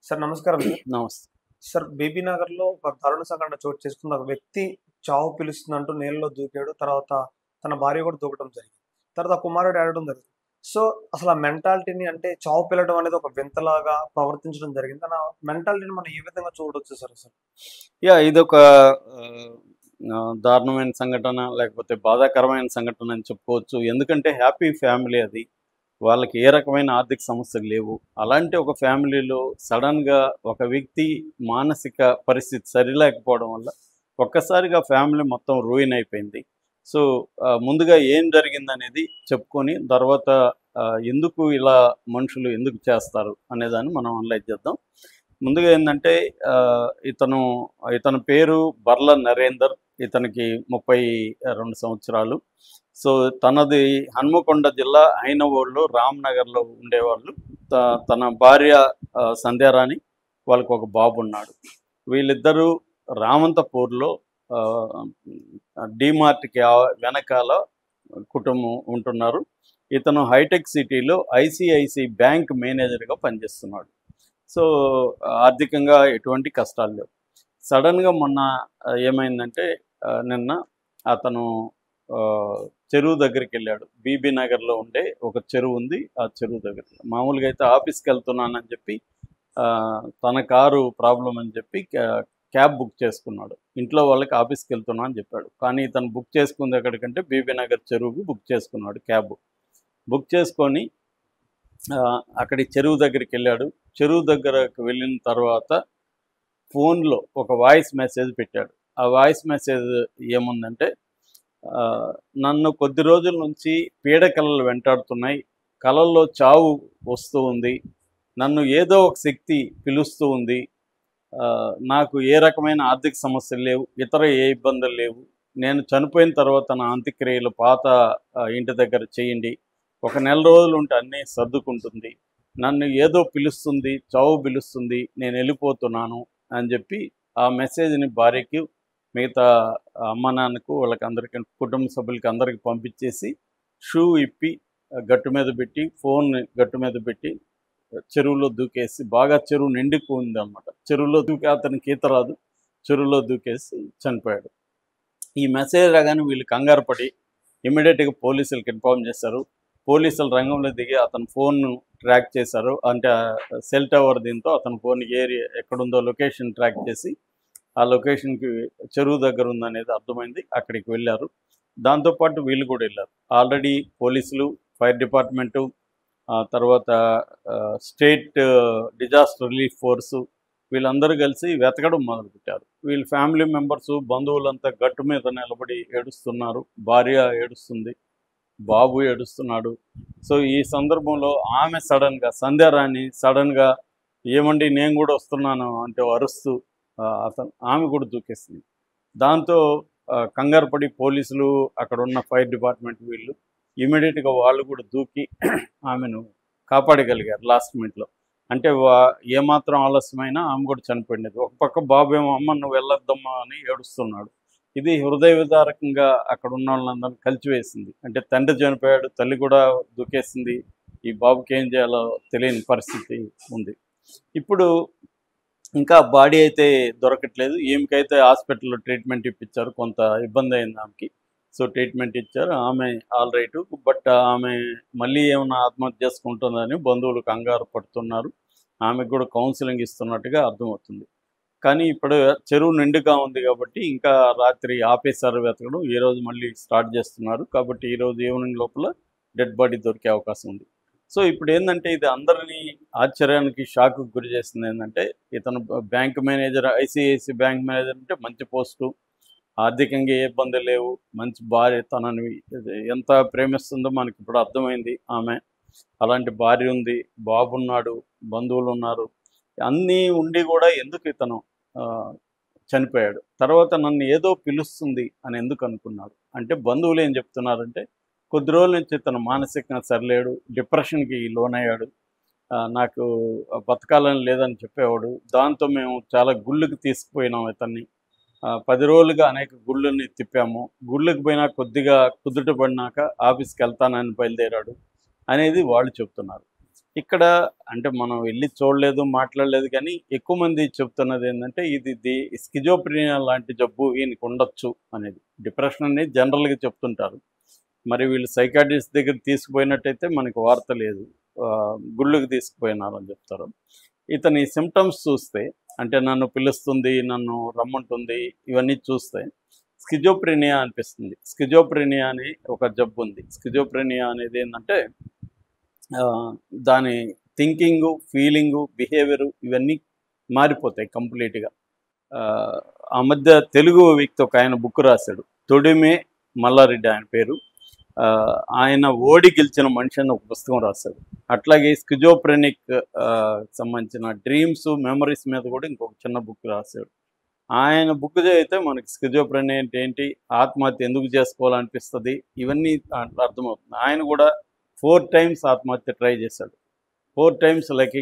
Sir నమస్కారం sir. నమస్తే. Sir బీబీనగర్‌లో ఒక దారుణ సంఘటన చోటు చేసుకుంది. ఒక వ్యక్తి చావు పిలుస్తుందంటూ నీళ్ళలో దూకాడు. తర్వాత తన భార్య కూడా దూకడం జరిగింది. తర్వాత ఆ కుమారుడు ఏడవడం జరిగింది. సో, అసలు ఆ మెంటాలిటీని అంటే చావు పిలవడం అనేది ఒక వింతలాగా ప్రవర్తించడం జరిగింది. ఆ మెంటాలిటీని మనం ఏ విధంగా చూడొచ్చు సార్ అసలు? ఇదొక ఆహ్, దారుణమైన సంఘటన లేకపోతే బాధాకరమైన సంఘటన అని చెప్పుకోవచ్చు. ఎందుకంటే హ్యాపీ ఫ్యామిలీ అది. వాళ్ళకి ఏ రకమైన ఆర్థిక సమస్యలు లేవు. అలాంటి ఒక ఫ్యామిలీలో సడెన్‌గా ఒక వ్యక్తి మానసిక పరిస్థితి సరిలేకపోవడం వల్ల ఒక్కసారిగా ఫ్యామిలీ మొత్తం రూయిన్ అయిపోయింది. సో, ముందుగా ఏం జరిగిందనేది చెప్పుకొని తర్వాత ఎందుకు ఇలా మనుషులు ఎందుకు చేస్తారు అనేదాన్ని మనం అనలైజ్ చేద్దాం. ముందుగా ఏందంటే ఇతని పేరు బర్ల నరేందర్. ఇతనికి 32 సంవత్సరాలు. సో, తనది హన్మకొండ జిల్లా ఐనవోలులో రామ్‌నగర్‌లో ఉండేవాళ్ళు. తన భార్య సంధ్యారాణి, వాళ్ళకొక బాబున్నాడు. వీళ్ళిద్దరూ రామంతపూర్‌లో ఆహ్, డీమార్ట్‌కి వెనకాల కుటుంబం ఉంటున్నారు. ఇతను హైటెక్ సిటీలో ఐసీఐసీ బ్యాంక్ మేనేజర్‌గా పనిచేస్తున్నాడు. సో, ఆర్థికంగా ఎటువంటి కష్టాలు లేవు. సడెన్‌గా మొన్న ఏమైందంటే నిన్న అతను చెరువు దగ్గరికెళ్ళాడు. బీబీ నగర్‌లో ఉండే ఒక చెరువు ఉంది. ఆ చెరువు దగ్గరికి. మామూలుగా అయితే ఆఫీస్‌కెళ్తున్నానని చెప్పి తన కారు ప్రాబ్లమ్ అని చెప్పి క్యాబ్ బుక్ చేసుకున్నాడు. ఇంట్లో వాళ్ళకి ఆఫీస్‌కెళ్తున్నా అని చెప్పాడు. కానీ ఇతను బుక్ చేసుకుంది ఎక్కడికంటే బీబీ నగర్ చెరువుకి బుక్ చేసుకున్నాడు క్యాబ్. బుక్ చేసుకొని అక్కడి చెరువు దగ్గరికెళ్ళాడు. చెరువు దగ్గరకు వెళ్ళిన తర్వాత ఫోన్‌లో ఒక వాయిస్ మెసేజ్ పెట్టాడు. ఆ వాయిస్ మెసేజ్ ఏముందంటే, నన్ను కొద్ది రోజుల నుంచి పీడకలలు వెంటాడుతున్నాయి. కలల్లో చావు వస్తూ ఉంది. నన్ను ఏదో ఒక శక్తి పిలుస్తూ ఉంది. నాకు ఏ రకమైన ఆర్థిక సమస్యలు లేవు. ఇతర ఏ ఇబ్బందులు లేవు. నేను చనిపోయిన తర్వాత నా అంత్యక్రియలు పాత ఇంటి దగ్గర చేయండి. ఒక నెల రోజులు ఉంటే అన్నీ సర్దుకుంటుంది. నన్ను ఏదో పిలుస్తుంది, చావు పిలుస్తుంది. నేను వెళ్ళిపోతున్నాను అని చెప్పి ఆ మెసేజ్‌ని భార్యకి, మిగతా అమ్మ, నాన్నకు వాళ్ళకందరికి కుటుంబ సభ్యులకి అందరికి పంపించేసి షూ ఇప్పి గట్టు మీద పెట్టి, ఫోన్ గట్టు మీద పెట్టి చెరువులో దూకేసి బాగా చెరువు నిండిపోయిందనమాట. చెరువులో దూకి అతనికి ఈత రాదు. చెరువులో దూకేసి చనిపోయాడు. ఈ మెసేజ్ రాగానే వీళ్ళు కంగారు పడి ఇమ్మీడియేట్‌గా పోలీసులకి ఇన్ఫార్మ్ చేశారు. పోలీసులు రంగంలో దిగి అతని ఫోన్‌ను ట్రాక్ చేశారు. అంటే సెల్ టవర్ దీంతో అతని ఫోన్ ఏరియా ఎక్కడుందో లొకేషన్ ట్రాక్ చేసి ఆ లొకేషన్‌కి చెరువు దగ్గర ఉందనేది అర్థమైంది. అక్కడికి వెళ్లారు. దాంతో పాటు వీళ్ళు కూడా వెళ్లారు. ఆల్రెడీ పోలీసులు, ఫైర్ డిపార్ట్‌మెంటు, తర్వాత స్టేట్ డిజాస్టర్ రిలీఫ్ ఫోర్సు వీళ్ళందరూ కలిసి వెతకడం మొదలుపెట్టారు. వీళ్ళ ఫ్యామిలీ మెంబర్సు, బంధువులంతా గట్టు మీద నిలబడి ఏడుస్తున్నారు. భార్య ఏడుస్తుంది. బాబు ఏడుస్తున్నాడు. సో, ఈ సందర్భంలో ఆమె సంధ్యారాణి సడన్‌గా ఏమండి నేను కూడా వస్తున్నాను అంటే అరుస్తూ ఆమె కూడా దూకేసింది. దాంతో కంగారు పడి పోలీసులు, అక్కడున్న ఫైర్ డిపార్ట్మెంట్ వీళ్ళు ఇమ్మీడియేట్‌గా వాళ్ళు కూడా దూకి ఆమెను కాపాడగలిగారు లాస్ట్ మినిట్‌లో. అంటే ఏమాత్రం ఆలస్యమైనా ఆమె కూడా చనిపోయిండేది. ఒక పక్క బాబేమో "అమ్మ నువ్వు వెళ్ళొద్దమ్మా" అని ఏడుస్తున్నాడు. ఇది హృదయ విదారకంగా అక్కడున్న వాళ్ళందరిని కలిచివేసింది. అంటే తండ్రి చనిపోయాడు, తల్లి కూడా దూకేసింది. ఈ బాబుకి ఏం చేయాలో తెలియని పరిస్థితి ఉంది. ఇప్పుడు ఇంకా బాడీ అయితే దొరకట్లేదు. ఈమెకైతే హాస్పిటల్‌లో ట్రీట్మెంట్ ఇప్పించారు. కొంత ఇబ్బంది అయింది ఆమెకి. సో, ట్రీట్మెంట్ ఇచ్చారు. ఆమె ఆల్ రైటు. బట్ ఆమె మళ్ళీ ఏమన్నా ఆత్మహత్య చేసుకుంటుందని బంధువులు కంగారు పడుతున్నారు. ఆమెకు కూడా కౌన్సెలింగ్ ఇస్తున్నట్టుగా అర్థమవుతుంది. కానీ ఇప్పుడు చెరువు నిండుగా ఉంది కాబట్టి ఇంకా రాత్రి ఆపేశారు వెతకడం. ఈరోజు మళ్ళీ స్టార్ట్ చేస్తున్నారు. కాబట్టి ఈరోజు ఈవినింగ్ లోపల డెడ్ బాడీ దొరికే అవకాశం ఉంది. సో, ఇప్పుడేందంటే ఇది అందరినీ ఆశ్చర్యానికి, షాక్‌కి గురి చేసిందేందంటే ఇతను bank manager, ICICI bank manager అంటే మంచి పోస్టు. ఆర్థికంగా ఏ ఇబ్బందులు లేవు. మంచి భార్య తనని ఎంత ప్రేమిస్తుందో మనకిప్పుడు అర్థమైంది ఆమె. అలాంటి భార్య ఉంది, బాబున్నాడు, బంధువులున్నారు. అన్నీ ఉండి కూడా ఎందుకు ఇతను చనిపోయాడు. తర్వాత నన్ను ఏదో పిలుస్తుంది అని ఎందుకు అనుకున్నాడు. అంటే బంధువులు ఏం చెప్తున్నారంటే కొద్ది రోజుల నుంచి ఇతను మానసికంగా సరిలేడు, డిప్రెషన్‌కి లోనయ్యాడు. నాకు బతకాలని లేదని చెప్పేవాడు. దాంతో మేము చాలా గుళ్ళకి తీసుకుపోయినాం ఇతన్ని. 10 రోజులుగా అనేక గుళ్ళని తిప్పాము. గుళ్ళకి పోయినా కొద్దిగా కుదుట పడినాక ఆఫీస్‌కెళ్తానని బయలుదేరాడు అనేది వాళ్ళు చెప్తున్నారు. ఇక్కడ అంటే మనం వెళ్ళి చూడలేదు, మాట్లాడలేదు, కానీ ఎక్కువ మంది చెప్తున్నది ఏంటంటే ఇది స్కిజోప్రీనియా లాంటి జబ్బు ఈయనకి ఉండొచ్చు అనేది. డిప్రెషన్ అనేది జనరల్గా చెప్తుంటారు. మరి వీళ్ళు సైకాట్రిస్ట్ దగ్గర తీసుకుపోయినట్టయితే మనకి వార్త లేదు, గుళ్ళకి తీసుకుపోయినారని చెప్తారు. ఇతని సిమ్టమ్స్ చూస్తే అంటే నన్ను పిలుస్తుంది, నన్ను రమ్మంటుంది, ఇవన్నీ చూస్తే స్కిజోప్రీనియా అనిపిస్తుంది. స్కిజోప్రీనియా అని ఒక జబ్బు ఉంది. స్కిజోప్రీనియా అనేది ఏంటంటే దాని థింకింగు, ఫీలింగు, బిహేవియరు ఇవన్నీ మారిపోతాయి కంప్లీట్గా. ఆ మధ్య తెలుగు వ్యక్తి ఒక ఆయన బుక్ రాశాడు, తొడిమే మల్లారెడ్డి ఆయన పేరు. ఆయన ఓడి గెలిచిన మనిషి అని ఒక పుస్తకం రాశాడు. అట్లాగే స్కిజోప్రెనిక్ సంబంధించిన డ్రీమ్స్, మెమరీస్ మీద కూడా ఇంకొక చిన్న బుక్ రాశాడు. ఆయన బుక్ చదివితే మనకి స్కిజోప్రెనియా అంటే ఏంటి, ఆత్మహత్య ఎందుకు చేసుకోవాలనిపిస్తుంది, ఇవన్నీ అర్థమవుతుంది. ఆయన కూడా 4 times ఆత్మహత్య ట్రై చేశాడు. 4 times లక్కీ